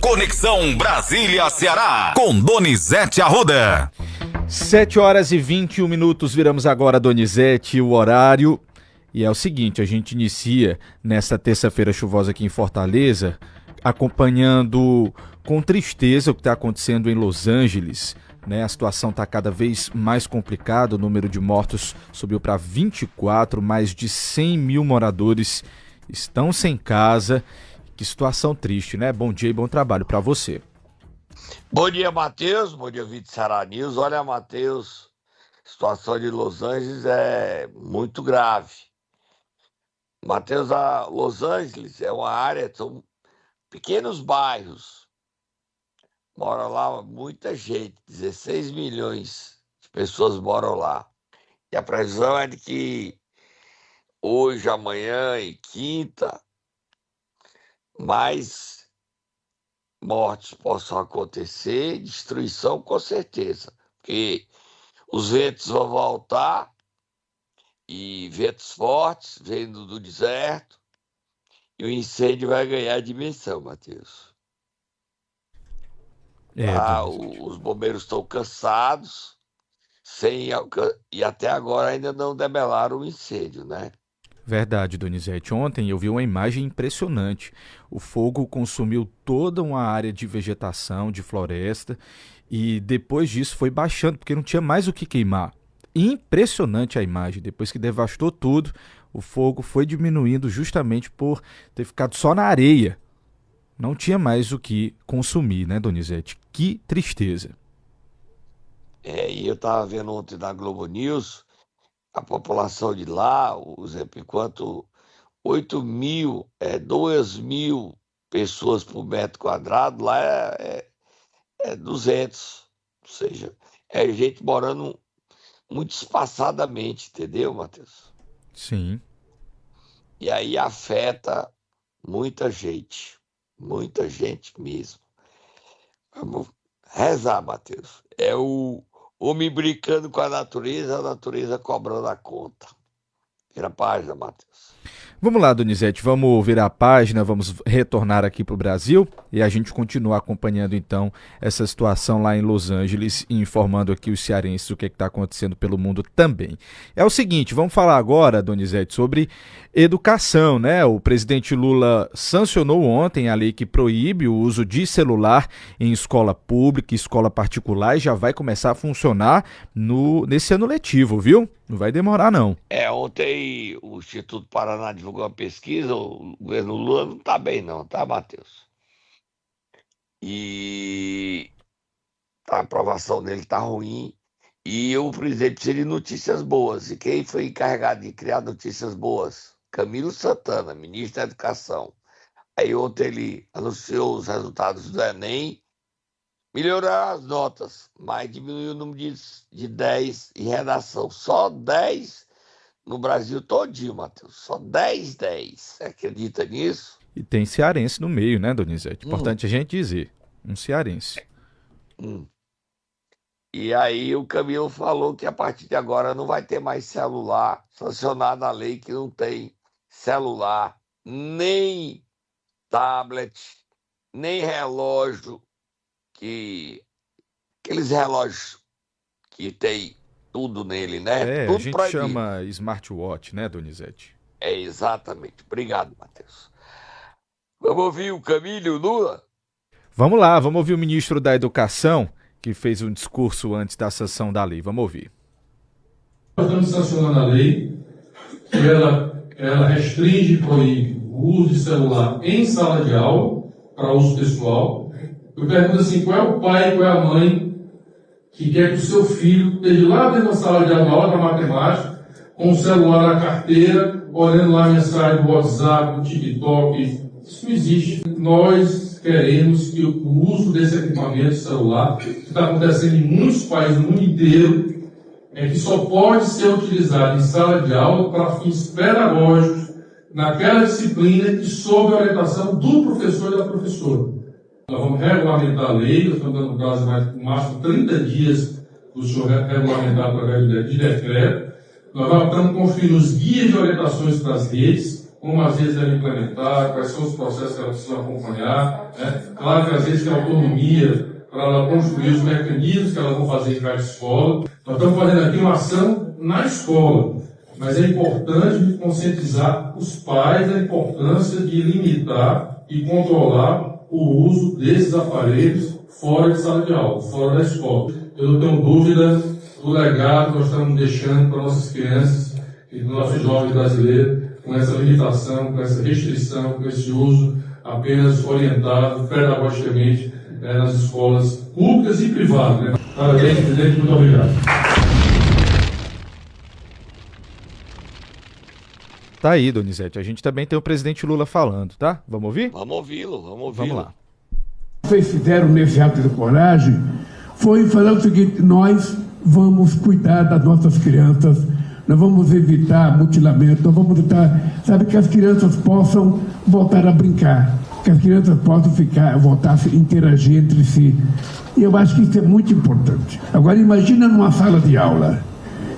Conexão Brasília-Ceará, com Donizete Arruda. 7h21, viramos agora, Donizete, o horário. E é o seguinte, a gente inicia nesta terça-feira chuvosa aqui em Fortaleza, acompanhando com tristeza o que está acontecendo em Los Angeles, né? A situação está cada vez mais complicada, o número de mortos subiu para 24, mais de 100 mil moradores estão sem casa. Que situação triste, né? Bom dia e bom trabalho para você. Bom dia, Matheus. Bom dia, Vídeo Ceará News. Olha, Matheus, a situação de Los Angeles é muito grave. Matheus, a Los Angeles é uma área, são pequenos bairros. Mora lá muita gente, 16 milhões de pessoas moram lá. E a previsão é de que hoje, amanhã e quinta, mais mortes possam acontecer, destruição com certeza, porque os ventos vão voltar, e ventos fortes vindo do deserto, e o incêndio vai ganhar dimensão, Matheus. Os bombeiros estão cansados, e até agora ainda não debelaram o incêndio, né? Verdade, Donizete. Ontem eu vi uma imagem impressionante. O fogo consumiu toda uma área de vegetação, de floresta, e depois disso foi baixando, porque não tinha mais o que queimar. Impressionante a imagem. Depois que devastou tudo, o fogo foi diminuindo justamente por ter ficado só na areia. Não tinha mais o que consumir, né, Donizete? Que tristeza. E eu estava vendo ontem na Globo News, a população de lá, enquanto 2 mil pessoas por metro quadrado, lá é 200. Ou seja, é gente morando muito espaçadamente, entendeu, Matheus? Sim. E aí afeta muita gente mesmo. Vamos rezar, Matheus. É o homem brincando com a natureza cobrando a conta. Vira a página, Matheus. Vamos lá, Donizete, vamos virar a página, vamos retornar aqui para o Brasil e a gente continua acompanhando então essa situação lá em Los Angeles e informando aqui os cearenses o que está acontecendo pelo mundo também. É o seguinte, vamos falar agora, Donizete, sobre educação, né? O presidente Lula sancionou ontem a lei que proíbe o uso de celular em escola pública e escola particular e já vai começar a funcionar nesse ano letivo, viu? Não vai demorar, não. Ontem o Instituto Paraná divulgou uma pesquisa, o governo Lula não tá bem não, tá, Matheus? E a aprovação dele tá ruim, e o presidente precisa de notícias boas. E quem foi encarregado de criar notícias boas? Camilo Santana, ministro da Educação. Aí ontem ele anunciou os resultados do Enem, melhorou as notas, mas diminuiu o número de 10 em redação. Só 10 no Brasil todinho, Matheus. Só 10. Você acredita nisso? E tem cearense no meio, né, Donizete? Importante a gente dizer. Um cearense. E aí o Camilo falou que a partir de agora não vai ter mais celular, sancionada a lei que não tem celular, nem tablet, nem relógio, aqueles relógios que tem tudo nele, né? Tudo A gente proibido. chama smartwatch, né, Donizete? Exatamente. Obrigado, Matheus. Vamos ouvir o Camilo e o Lula? Vamos lá, vamos ouvir o ministro da Educação, que fez um discurso antes da sanção da lei. Vamos ouvir. Nós estamos sancionando a lei, que ela restringe e proíbe o uso de celular em sala de aula, para uso pessoal. Eu pergunto assim, qual é o pai, qual é a mãe que quer que o seu filho esteja lá dentro da sala de aula para matemática, com o celular na carteira, olhando lá a mensagem do WhatsApp, do TikTok? Isso não existe. Nós queremos que o uso desse equipamento celular, que está acontecendo em muitos países do mundo inteiro, que só pode ser utilizado em sala de aula para fins pedagógicos, naquela disciplina e sob a orientação do professor e da professora. Nós vamos regulamentar a lei, nós estamos dando prazo de no máximo 30 dias para o senhor regulamentar através de decreto. Nós estamos conferindo os guias de orientações para as redes, como às vezes devem implementar, quais são os processos que elas precisam acompanhar, né? Claro que às vezes tem autonomia para ela construir os mecanismos que elas vão fazer em cada escola. Nós estamos fazendo aqui uma ação na escola, mas é importante conscientizar os pais da importância de limitar e controlar o uso desses aparelhos fora de sala de aula, fora da escola. Eu não tenho dúvida do legado que nós estamos deixando para nossas crianças e do nosso jovem brasileiro, com essa limitação, com essa restrição, com esse uso apenas orientado pedagogicamente nas escolas públicas e privadas. Né? Parabéns, presidente, muito obrigado. Tá aí, Donizete. A gente também tem o presidente Lula falando, tá? Vamos ouvir? Vamos ouvi-lo, vamos ouvi-lo. Vamos lá. Vocês fizeram nesse ato de coragem foi falar o seguinte: nós vamos cuidar das nossas crianças, nós vamos evitar mutilamento, nós vamos evitar, sabe, que as crianças possam voltar a brincar, que as crianças possam voltar a interagir entre si. E eu acho que isso é muito importante. Agora imagina numa sala de aula.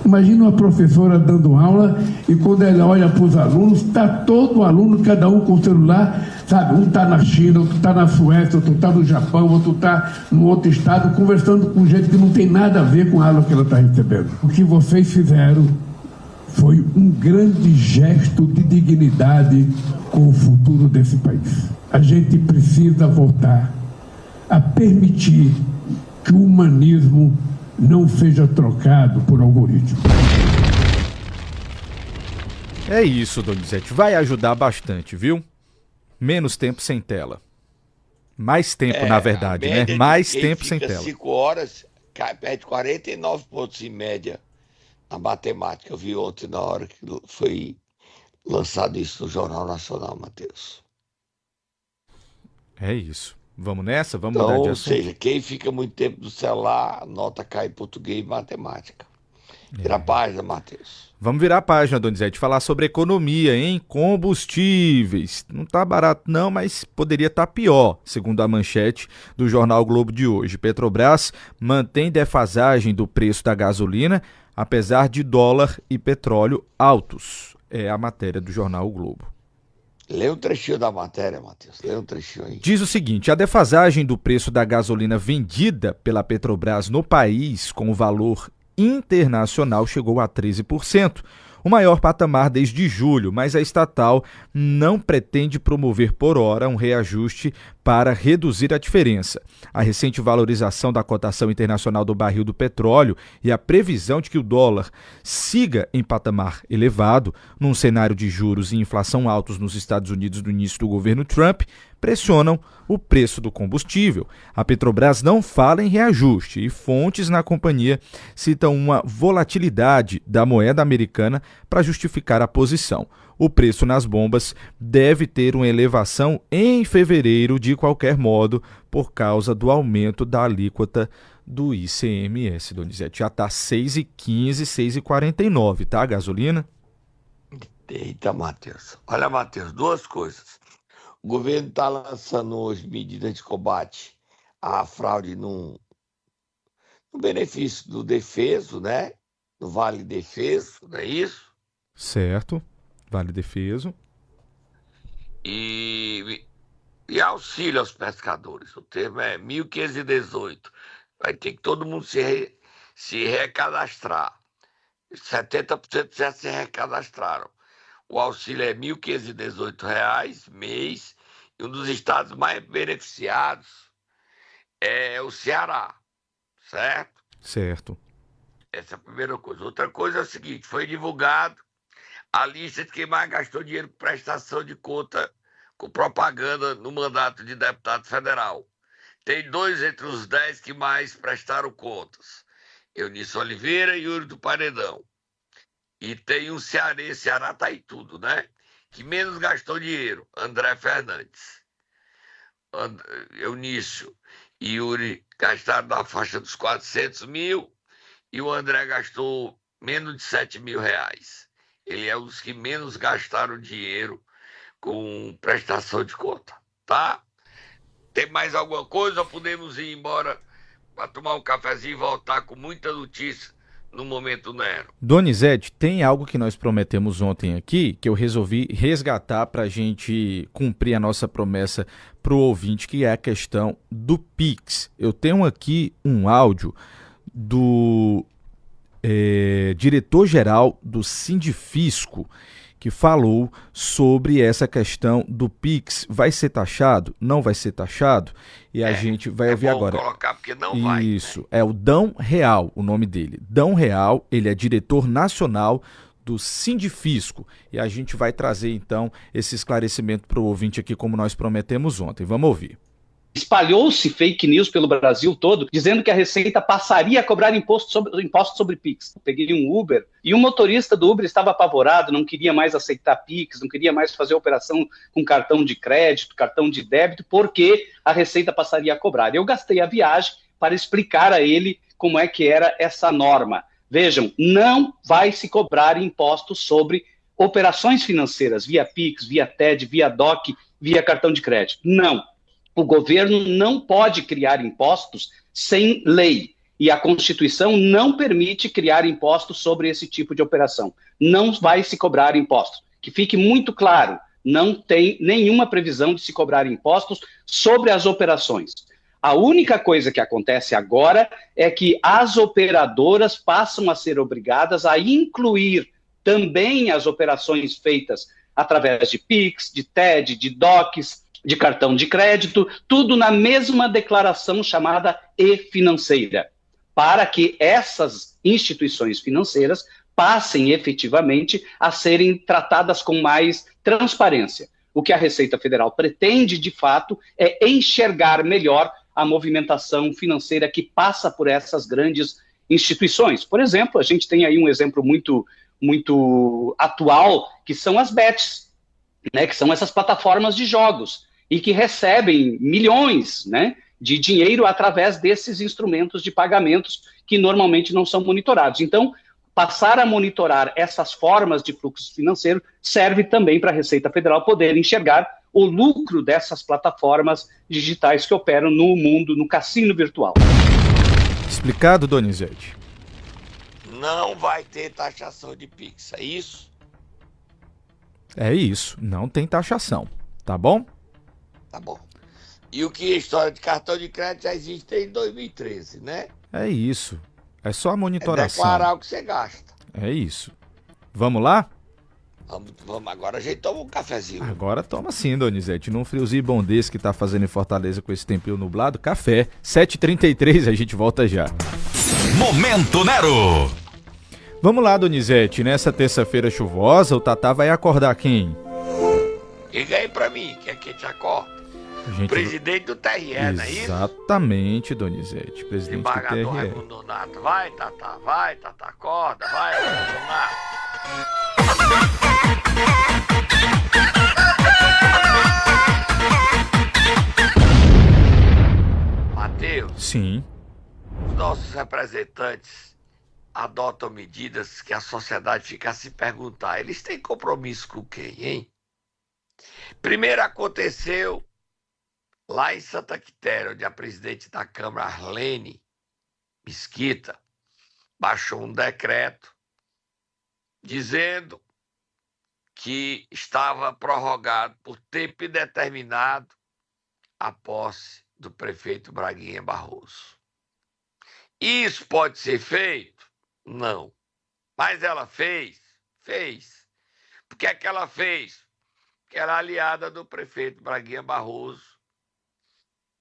Imagina uma professora dando aula e quando ela olha para os alunos, está todo aluno, cada um com o celular, sabe? Um está na China, outro está na Suécia, outro está no Japão, outro está no outro estado, conversando com gente que não tem nada a ver com a aula que ela está recebendo. O que vocês fizeram foi um grande gesto de dignidade com o futuro desse país. A gente precisa voltar a permitir que o humanismo não seja trocado por algoritmo. É isso, Donizete. Vai ajudar bastante, viu? Menos tempo sem tela. Mais tempo, na verdade, né? Mais tempo sem tela. 5 horas, perde 49 pontos em média na matemática. Eu vi ontem na hora que foi lançado isso no Jornal Nacional, Matheus. É isso. Vamos nessa? Vamos mudar de assunto? Ou seja, quem fica muito tempo no celular, a nota cai em português e matemática. Vira a página, Matheus. Vamos virar a página, Donizete, falar sobre economia em combustíveis. Não tá barato não, mas poderia estar pior, segundo a manchete do Jornal Globo de hoje. Petrobras mantém defasagem do preço da gasolina, apesar de dólar e petróleo altos. É a matéria do Jornal Globo. Lê um trechinho da matéria, Matheus. Lê um trechinho aí. Diz o seguinte: a defasagem do preço da gasolina vendida pela Petrobras no país com o valor internacional chegou a 13%, o maior patamar desde julho, mas a estatal não pretende promover por hora um reajuste para reduzir a diferença. A recente valorização da cotação internacional do barril do petróleo e a previsão de que o dólar siga em patamar elevado, num cenário de juros e inflação altos nos Estados Unidos no início do governo Trump, pressionam o preço do combustível. A Petrobras não fala em reajuste e fontes na companhia citam uma volatilidade da moeda americana para justificar a posição. O preço nas bombas deve ter uma elevação em fevereiro de qualquer modo por causa do aumento da alíquota do ICMS, Donizete. Já está 6,15, 6,49, tá, a gasolina? Eita, Matheus. Olha, Matheus, duas coisas. O governo está lançando hoje medidas de combate à fraude no benefício do defeso, né? No Vale Defeso, não é isso? Certo, Vale Defeso. E auxílio aos pescadores. O termo é 1.518. Vai ter que todo mundo se recadastrar. 70% já se recadastraram. O auxílio é R$ 1.518 mês, e um dos estados mais beneficiados é o Ceará, certo? Certo. Essa é a primeira coisa. Outra coisa é o seguinte: foi divulgado a lista de quem mais gastou dinheiro com prestação de conta com propaganda no mandato de deputado federal. Tem 2 entre os 10 que mais prestaram contas: Eunice Oliveira e Yuri do Paredão. E tem um cearense, Ceará tá aí tudo, né? Que menos gastou dinheiro, André Fernandes. Eunício e Yuri gastaram na faixa dos 400 mil e o André gastou menos de 7 mil reais. Ele é um dos que menos gastaram dinheiro com prestação de conta, tá? Tem mais alguma coisa ou podemos ir embora para tomar um cafezinho e voltar com muita notícia no momento Nero. Donizete, tem algo que nós prometemos ontem aqui, que eu resolvi resgatar para a gente cumprir a nossa promessa para o ouvinte, que é a questão do Pix. Eu tenho aqui um áudio do diretor-geral do Sindifisco, que falou sobre essa questão do Pix. Vai ser taxado? Não vai ser taxado? E a gente vai ouvir agora. Colocar porque não vai. Isso, é o Dão Real, o nome dele. Dão Real, ele é diretor nacional do Sindifisco. E a gente vai trazer, então, esse esclarecimento para o ouvinte aqui, como nós prometemos ontem. Vamos ouvir. Espalhou-se fake news pelo Brasil todo, dizendo que a Receita passaria a cobrar imposto sobre Pix. Peguei um Uber e o motorista do Uber estava apavorado, não queria mais aceitar Pix, não queria mais fazer operação com cartão de crédito, cartão de débito, porque a Receita passaria a cobrar. Eu gastei a viagem para explicar a ele como é que era essa norma. Vejam, não vai se cobrar impostos sobre operações financeiras, via Pix, via TED, via DOC, via cartão de crédito. Não. O governo não pode criar impostos sem lei. E a Constituição não permite criar impostos sobre esse tipo de operação. Não vai se cobrar impostos. Que fique muito claro, não tem nenhuma previsão de se cobrar impostos sobre as operações. A única coisa que acontece agora é que as operadoras passam a ser obrigadas a incluir também as operações feitas através de Pix, de TED, de DOCs, de cartão de crédito, tudo na mesma declaração chamada e-financeira, para que essas instituições financeiras passem efetivamente a serem tratadas com mais transparência. O que a Receita Federal pretende, de fato, é enxergar melhor a movimentação financeira que passa por essas grandes instituições. Por exemplo, a gente tem aí um exemplo muito atual, que são as bets, né, que são essas plataformas de jogos, e que recebem milhões, né, de dinheiro através desses instrumentos de pagamentos que normalmente não são monitorados. Então, passar a monitorar essas formas de fluxo financeiro serve também para a Receita Federal poder enxergar o lucro dessas plataformas digitais que operam no mundo, no cassino virtual. Explicado, Donizete? Não vai ter taxação de Pix, é isso? É isso, não tem taxação, tá bom? Tá bom. E o que a história de cartão de crédito já existe desde 2013, né? É isso. É só a monitoração. É declarar o que você gasta. É isso. Vamos lá? Vamos, agora a gente toma um cafezinho. Agora toma sim, Donizete. Num friozinho bom desse que tá fazendo em Fortaleza com esse tempinho nublado, café. 7h33, a gente volta já. Momento Nero. Vamos lá, Donizete. Nessa terça-feira chuvosa, o Tatá vai acordar quem? Liga aí pra mim, que é quem te acorda. Presidente do TRE, não é isso? Exatamente, Donizete. Presidente do Desembargador TRE. Raimundo Nonato. Vai, Tatá, acorda, vai, Nonato. Matheus, Sim. os nossos representantes adotam medidas que a sociedade fica a se perguntar. Eles têm compromisso com quem, hein? Primeiro aconteceu lá em Santa Quitéria, onde a presidente da Câmara, Arlene Mesquita, baixou um decreto dizendo que estava prorrogado por tempo indeterminado a posse do prefeito Braguinha Barroso. Isso pode ser feito? Não. Mas ela fez? Fez. Por que é que ela fez? Que era aliada do prefeito Braguinha Barroso.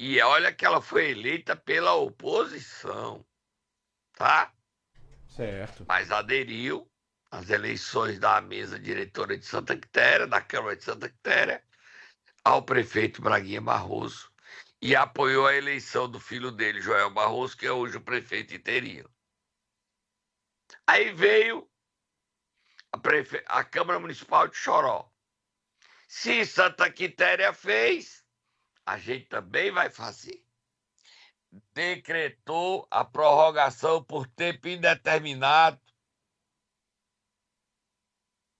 E olha que ela foi eleita pela oposição, tá? Certo. Mas aderiu às eleições da mesa diretora de Santa Quitéria, da Câmara de Santa Quitéria, ao prefeito Braguinha Barroso e apoiou a eleição do filho dele, Joel Barroso, que é hoje o prefeito interino. Aí veio a Câmara Municipal de Choró. Se Santa Quitéria fez, a gente também vai fazer. Decretou a prorrogação por tempo indeterminado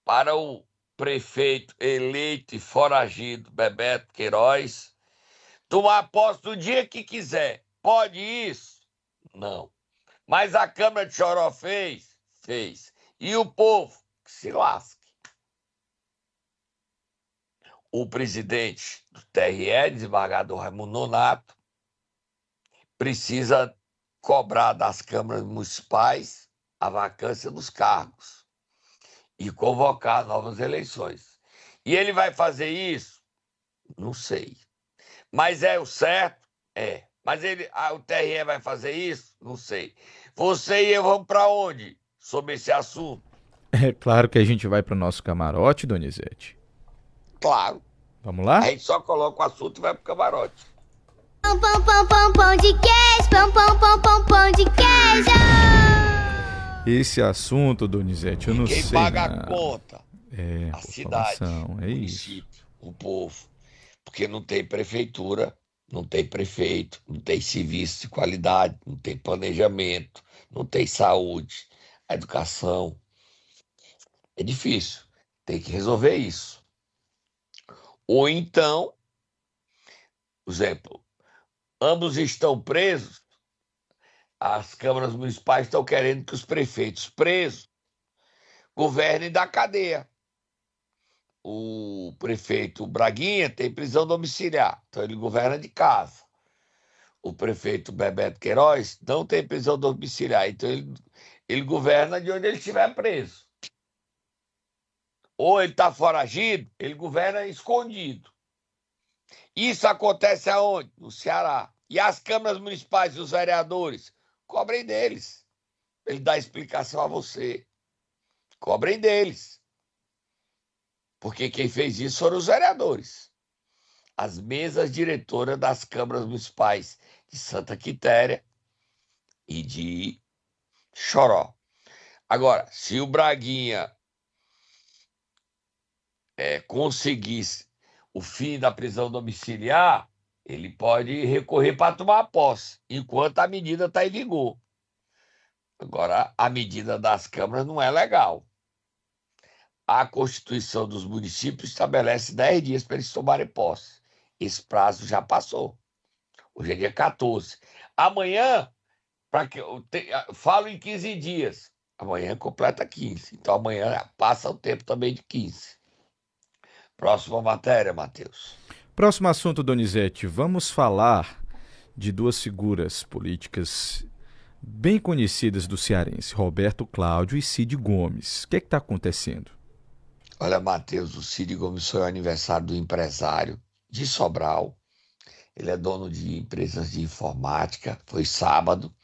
para o prefeito eleito e foragido Bebeto Queiroz tomar posse do dia que quiser. Pode isso? Não. Mas a Câmara de Choró fez? Fez. E o povo? Que se lasque. O presidente do TRE, desembargador Raimundo Nonato, precisa cobrar das câmaras municipais a vacância dos cargos e convocar novas eleições. E ele vai fazer isso? Não sei. Mas é o certo? É. Mas o TRE vai fazer isso? Não sei. Você e eu vamos para onde sobre esse assunto? É claro que a gente vai para o nosso camarote, Donizete. Claro. Vamos lá? A gente só coloca o assunto e vai pro camarote. Pão, pão, pão, pão, pão de queijo, pão, pão, pão, pão, pão de queijo. Esse assunto, Donizete, eu não Quem sei. paga não. a conta? É, A cidade, população, é o isso. município, o povo. Porque não tem prefeitura, não tem prefeito, não tem serviço de qualidade, não tem planejamento, não tem saúde, a educação. É difícil. Tem que resolver isso. Ou então, por exemplo, ambos estão presos, as câmaras municipais estão querendo que os prefeitos presos governem da cadeia. O prefeito Braguinha tem prisão domiciliar, então ele governa de casa. O prefeito Bebeto Queiroz não tem prisão domiciliar, então ele governa de onde ele estiver preso. Ou ele está foragido, ele governa escondido. Isso acontece aonde? No Ceará. E as câmaras municipais e os vereadores? Cobrem deles. Ele dá explicação a você. Cobrem deles. Porque quem fez isso foram os vereadores. As mesas diretoras das câmaras municipais de Santa Quitéria e de Choró. Agora, se o Braguinha conseguisse o fim da prisão domiciliar, ele pode recorrer para tomar posse, enquanto a medida está em vigor. Agora, a medida das câmaras não é legal. A Constituição dos municípios estabelece 10 dias para eles tomarem posse. Esse prazo já passou. Hoje é dia 14. Amanhã, falo em 15 dias. Amanhã completa 15. Então amanhã passa o tempo também de 15. Próxima matéria, Matheus. Próximo assunto, Donizete. Vamos falar de duas figuras políticas bem conhecidas do cearense, Roberto Cláudio e Cid Gomes. O que está acontecendo? Olha, Matheus, o Cid Gomes foi o aniversário do empresário de Sobral. Ele é dono de empresas de informática. Foi sábado,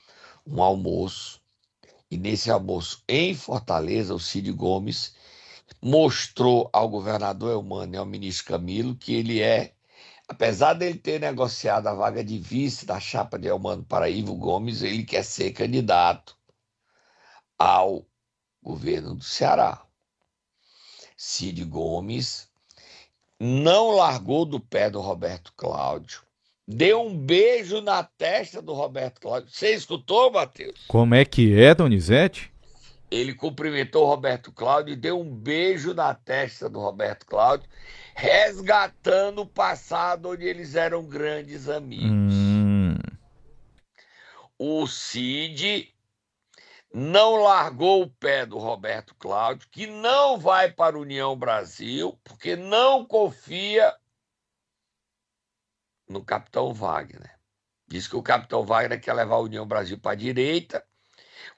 um almoço. E nesse almoço em Fortaleza, o Cid Gomes mostrou ao governador Eumano e ao ministro Camilo que ele apesar dele ter negociado a vaga de vice da chapa de Eumano para Ivo Gomes, ele quer ser candidato ao governo do Ceará. Cid Gomes não largou do pé do Roberto Cláudio, deu um beijo na testa do Roberto Cláudio. Você escutou, Matheus? Como é que é, Donizete? Ele cumprimentou o Roberto Cláudio e deu um beijo na testa do Roberto Cláudio, resgatando o passado onde eles eram grandes amigos. O Cid não largou o pé do Roberto Cláudio, que não vai para a União Brasil, porque não confia no capitão Wagner. Diz que o capitão Wagner quer levar a União Brasil para a direita.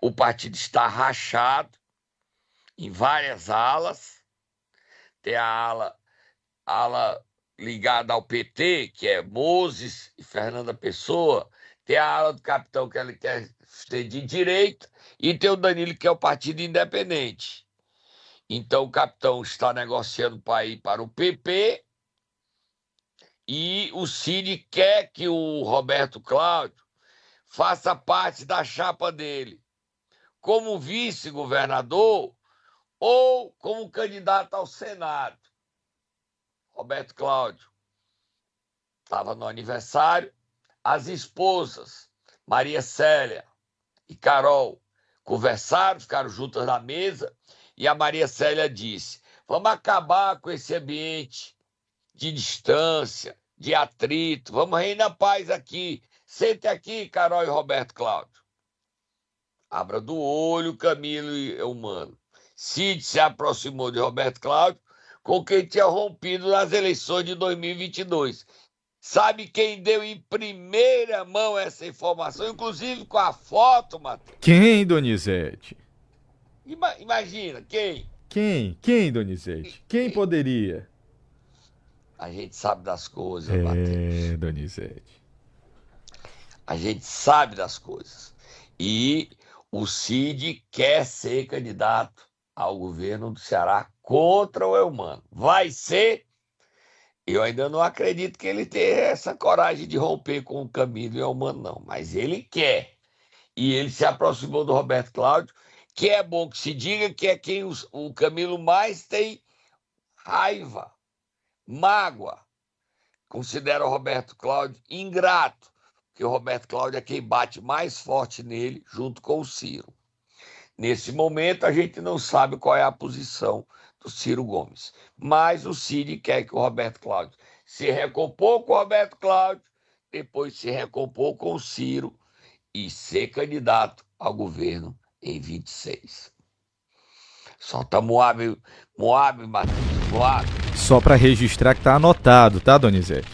O partido está rachado em várias alas. Tem a ala ligada ao PT, que é Moses e Fernanda Pessoa. Tem a ala do capitão que ele quer ser de direita. E tem o Danilo, que é o Partido Independente. Então o capitão está negociando para ir para o PP. E o Cid quer que o Roberto Cláudio faça parte da chapa dele, como vice-governador ou como candidato ao Senado. Roberto Cláudio estava no aniversário. As esposas, Maria Célia e Carol, conversaram, ficaram juntas na mesa, e a Maria Célia disse: vamos acabar com esse ambiente de distância, de atrito, vamos reinar paz aqui. Sente aqui, Carol e Roberto Cláudio. Abra do olho, Camilo e Eumano. Cid se aproximou de Roberto Cláudio, com quem tinha rompido nas eleições de 2022. Sabe quem deu em primeira mão essa informação, inclusive com a foto, Matheus? Quem, Donizete? Imagina, quem? Quem, Donizete? Quem poderia? A gente sabe das coisas, Matheus. Donizete. A gente sabe das coisas. E o Cid quer ser candidato ao governo do Ceará contra o Eumano. Vai ser? Eu ainda não acredito que ele tenha essa coragem de romper com o Camilo e o Eumano, não. Mas ele quer. E ele se aproximou do Roberto Cláudio, que é bom que se diga que é quem o Camilo mais tem raiva, mágoa. Considera o Roberto Cláudio ingrato, porque o Roberto Cláudio é quem bate mais forte nele, junto com o Ciro. Nesse momento, a gente não sabe qual é a posição do Ciro Gomes. Mas o Cid quer que o Roberto Cláudio se recompor com o Roberto Cláudio, depois se recompor com o Ciro e ser candidato ao governo em 26. Solta Moab, Matheus, Moab. Só para registrar que tá anotado, tá, Donizete?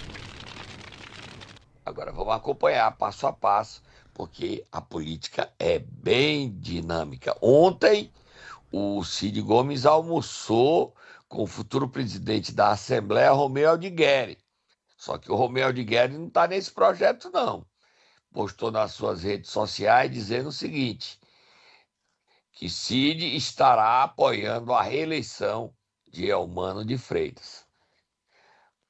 Agora vamos acompanhar passo a passo, porque a política é bem dinâmica. Ontem, o Cid Gomes almoçou com o futuro presidente da Assembleia, Romeu Aldigueri. Só que o Romeu Aldigueri não está nesse projeto, não. Postou nas suas redes sociais dizendo o seguinte, que Cid estará apoiando a reeleição de Eumano de Freitas.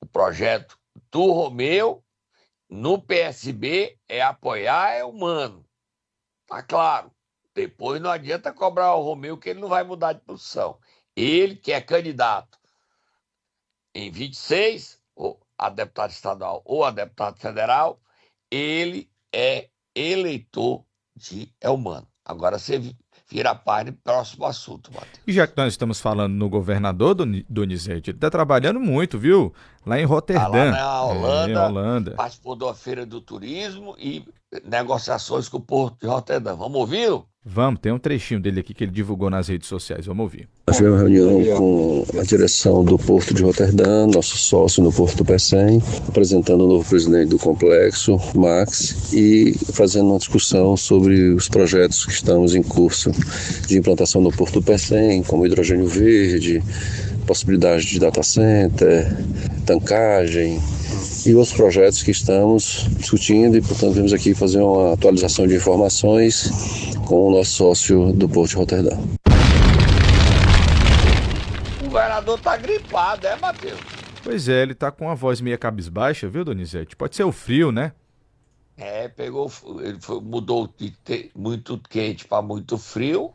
O projeto do Romeu no PSB é apoiar Eumano. Tá claro. Depois não adianta cobrar o Romeu que ele não vai mudar de posição. Ele que é candidato em 26, ou a deputado estadual ou a deputado federal, ele é eleitor de Eumano. Agora você vira a página, próximo assunto, Matheus. E já que nós estamos falando no governador, Donizete, ele está trabalhando muito, viu? Lá em Roterdã. Lá na em Holanda. Participou da Feira do Turismo e negociações com o Porto de Roterdã. Vamos ouvi-lo? Vamos, tem um trechinho dele aqui que ele divulgou nas redes sociais. Vamos ouvir. Nós tivemos uma reunião com a direção do Porto de Roterdã, nosso sócio no Porto do Pecém, apresentando o novo presidente do complexo, Max, e fazendo uma discussão sobre os projetos que estamos em curso de implantação no Porto do Pecém, como hidrogênio verde, possibilidade de data center, tancagem e outros projetos que estamos discutindo e, portanto, vamos aqui fazer uma atualização de informações com o nosso sócio do Porto de Roterdã. O governador tá gripado, Matheus? Pois é, ele tá com a voz meio cabisbaixa, viu, Donizete? Pode ser o frio, né? Mudou de muito quente para muito frio.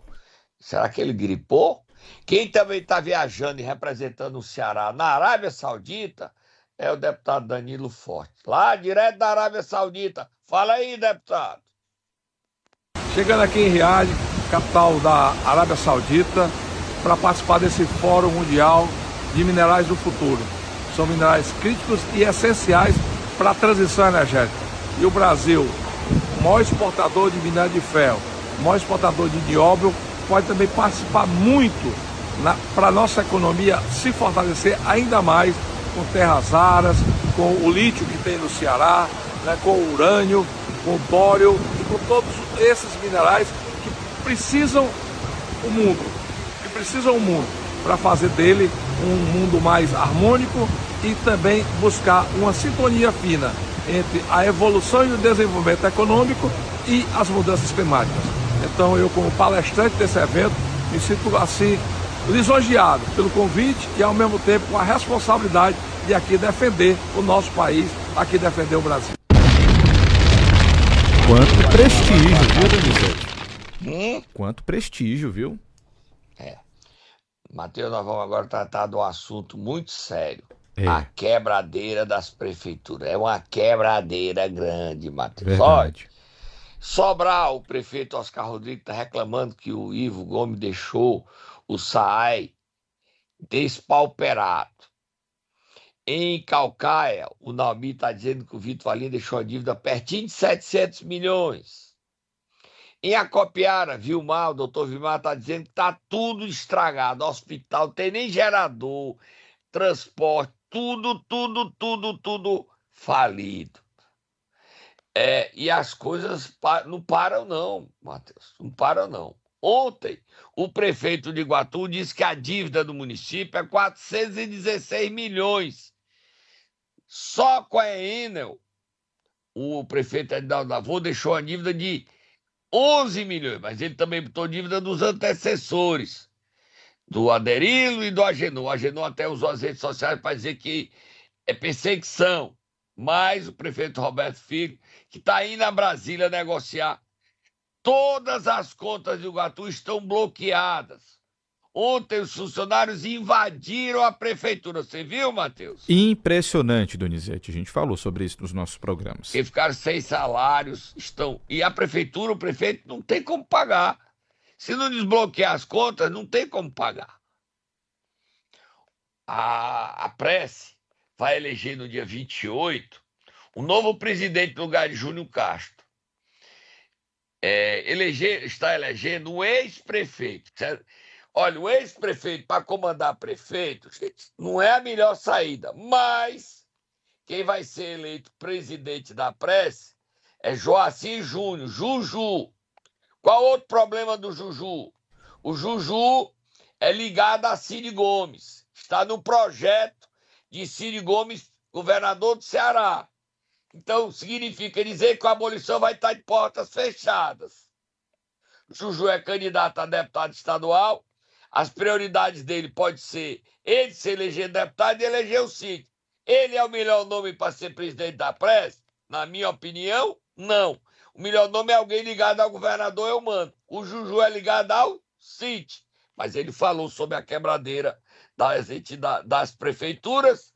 Será que ele gripou? Quem também está viajando e representando o Ceará na Arábia Saudita é o deputado Danilo Forte, lá direto da Arábia Saudita. Fala aí, deputado. Chegando aqui em Riad, capital da Arábia Saudita, para participar desse Fórum Mundial de Minerais do Futuro. São minerais críticos e essenciais para a transição energética. E o Brasil, o maior exportador de minério de ferro, o maior exportador de nióbio, pode também participar muito para a nossa economia se fortalecer ainda mais com terras raras, com o lítio que tem no Ceará, né, com o urânio, com o bório e com todos esses minerais que precisam o mundo para fazer dele um mundo mais harmônico e também buscar uma sintonia fina entre a evolução e o desenvolvimento econômico e as mudanças climáticas. Então eu, como palestrante desse evento, me sinto assim lisonjeado pelo convite e ao mesmo tempo com a responsabilidade de aqui defender o nosso país, aqui defender o Brasil. Quanto prestígio, viu, Donizete? Quanto prestígio, viu? Matheus, nós vamos agora tratar de um assunto muito sério. A quebradeira das prefeituras. É uma quebradeira grande, Matheus. Verdade. Sobral, o prefeito Oscar Rodrigues está reclamando que o Ivo Gomes deixou o SAAI despauperado. Em Calcaia, o Naumi está dizendo que o Vitor Valim deixou a dívida pertinho de 700 milhões. Em Acopiara, o doutor Vilmar está dizendo que está tudo estragado. Hospital, não tem nem gerador, transporte, tudo falido. E as coisas não param não, Matheus, não param não. Ontem, o prefeito de Iguatu disse que a dívida do município é 416 milhões. Só com a Enel, o prefeito Edinaldo Lavor deixou a dívida de 11 milhões, mas ele também botou dívida dos antecessores, do Aderilo e do Agenor. O Agenor até usou as redes sociais para dizer que é perseguição. Mas o prefeito Roberto Filho, que está indo a Brasília negociar, todas as contas de Iguatu estão bloqueadas. Ontem os funcionários invadiram a prefeitura. Você viu, Matheus? Impressionante, Donizete. A gente falou sobre isso nos nossos programas. E ficaram sem salários. E a prefeitura, o prefeito, não tem como pagar. Se não desbloquear as contas, não tem como pagar. A Prece vai eleger no dia 28 o novo presidente no lugar de Júnior Castro. Está elegendo um ex-prefeito. Certo? Olha, o ex-prefeito para comandar prefeito, gente, não é a melhor saída, mas quem vai ser eleito presidente da Prece é Joacir Júnior, Juju. Qual outro problema do Juju? O Juju é ligado a Ciro Gomes, está no projeto de Ciro Gomes, governador do Ceará. Então, significa dizer que a abolição vai estar de portas fechadas. O Juju é candidato a deputado estadual. As prioridades dele pode ser ele se eleger deputado e eleger o Cid. Ele é o melhor nome para ser presidente da Prece? Na minha opinião, não. O melhor nome é alguém ligado ao governador Eumano. O Juju é ligado ao Cid. Mas ele falou sobre a quebradeira das prefeituras.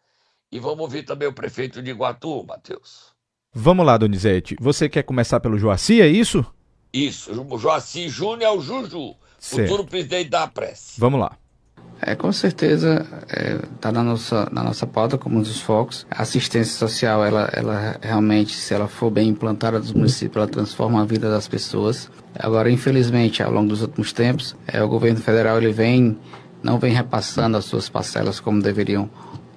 E vamos ouvir também o prefeito de Iguatu, Matheus. Vamos lá, Donizete. Você quer começar pelo Joacir, é isso? Isso. O Joacir Júnior é o Juju. Certo. Futuro presidente da Prece. Vamos lá. Com certeza está na nossa pauta como um dos focos. A assistência social, ela realmente, se ela for bem implantada nos municípios, ela transforma a vida das pessoas. Agora, infelizmente, ao longo dos últimos tempos, o governo federal não vem repassando as suas parcelas como deveriam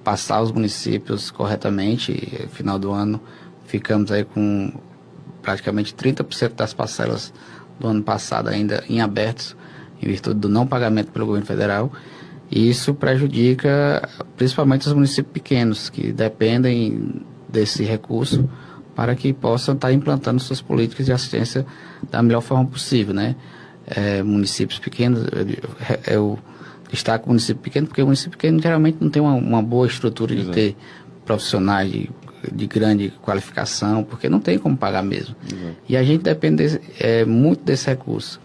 passar os municípios corretamente. E, no final do ano, ficamos aí com praticamente 30% das parcelas do ano passado ainda em abertos, em virtude do não pagamento pelo governo federal. E isso prejudica principalmente os municípios pequenos, que dependem desse recurso para que possam estar implantando suas políticas de assistência da melhor forma possível, né? Municípios pequenos, eu destaco o município pequeno, porque o município pequeno geralmente não tem uma boa estrutura de ter profissionais de grande qualificação, porque não tem como pagar mesmo. E a gente depende muito desse recurso.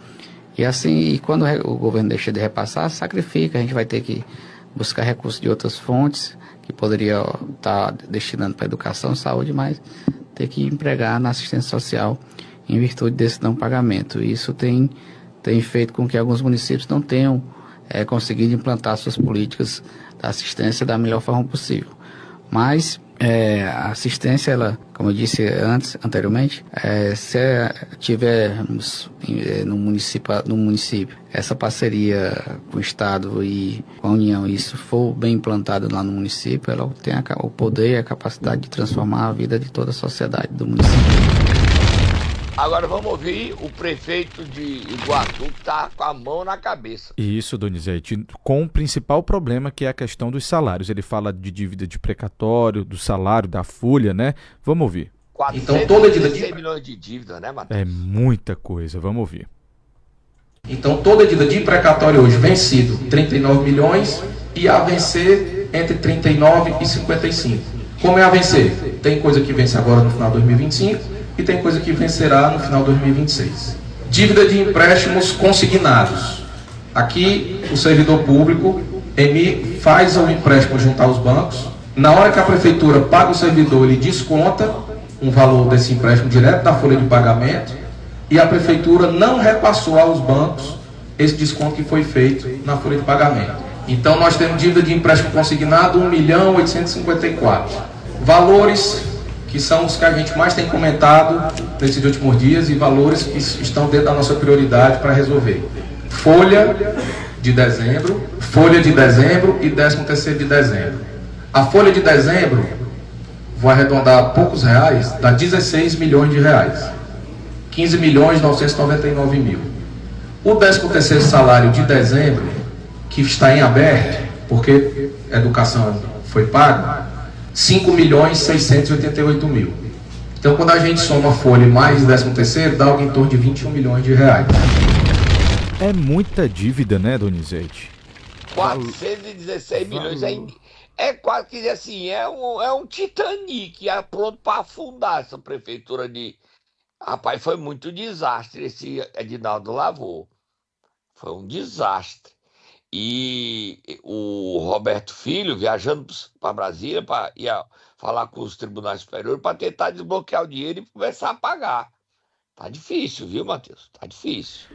E assim, e quando o governo deixa de repassar, sacrifica. A gente vai ter que buscar recursos de outras fontes, que poderia estar destinando para educação, saúde, mas ter que empregar na assistência social em virtude desse não pagamento. E isso tem feito com que alguns municípios não tenham conseguido implantar suas políticas da assistência da melhor forma possível. Mas a assistência, ela, como eu disse anteriormente, se tivermos no município essa parceria com o Estado e com a União, e isso for bem implantado lá no município, ela tem o poder e a capacidade de transformar a vida de toda a sociedade do município. Agora vamos ouvir o prefeito de Iguatu, que está com a mão na cabeça. Isso, Donizete, com o principal problema, que é a questão dos salários. Ele fala de dívida de precatório, do salário, da folha, né? Vamos ouvir. 416 milhões de dívida, né, Matheus? É muita coisa, vamos ouvir. Então toda dívida de precatório hoje vencido 39 milhões e a vencer entre 39 e 55. Como é a vencer? Tem coisa que vence agora no final de 2025 e tem coisa que vencerá no final de 2026. Dívida de empréstimos consignados. Aqui o servidor público faz o empréstimo junto aos bancos. Na hora que a prefeitura paga o servidor, ele desconta um valor desse empréstimo direto da folha de pagamento e a prefeitura não repassou aos bancos esse desconto que foi feito na folha de pagamento. Então nós temos dívida de empréstimo consignado 1.854.000. Valores que são os que a gente mais tem comentado nesses últimos dias e valores que estão dentro da nossa prioridade para resolver. Folha de dezembro e 13º de dezembro. A folha de dezembro, vou arredondar poucos reais, dá 16 milhões de reais. 15.999.000. O 13º salário de dezembro, que está em aberto, porque a educação foi paga, 5.688.000. Então, quando a gente soma a folha mais 13º, dá algo em torno de 21 milhões de reais. É muita dívida, né, Donizete? 416 milhões é quase que assim, é um Titanic, é pronto para afundar essa prefeitura de... Rapaz, foi muito desastre esse Edinaldo Lavor. Foi um desastre. E o Roberto Filho viajando para Brasília ia falar com os tribunais superiores para tentar desbloquear o dinheiro e começar a pagar. Tá difícil, viu, Matheus? Tá difícil.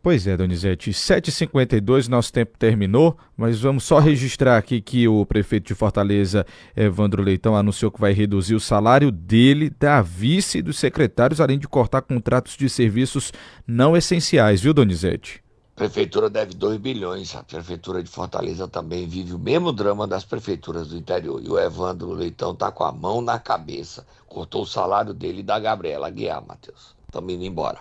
Pois é, Donizete, 7h52, nosso tempo terminou, mas vamos só registrar aqui que o prefeito de Fortaleza, Evandro Leitão, anunciou que vai reduzir o salário dele, da vice e dos secretários, além de cortar contratos de serviços não essenciais, viu, Donizete? A prefeitura deve 2 bilhões, a prefeitura de Fortaleza também vive o mesmo drama das prefeituras do interior. E o Evandro Leitão tá com a mão na cabeça, cortou o salário dele e da Gabriela Aguiar, Matheus. Estamos indo embora.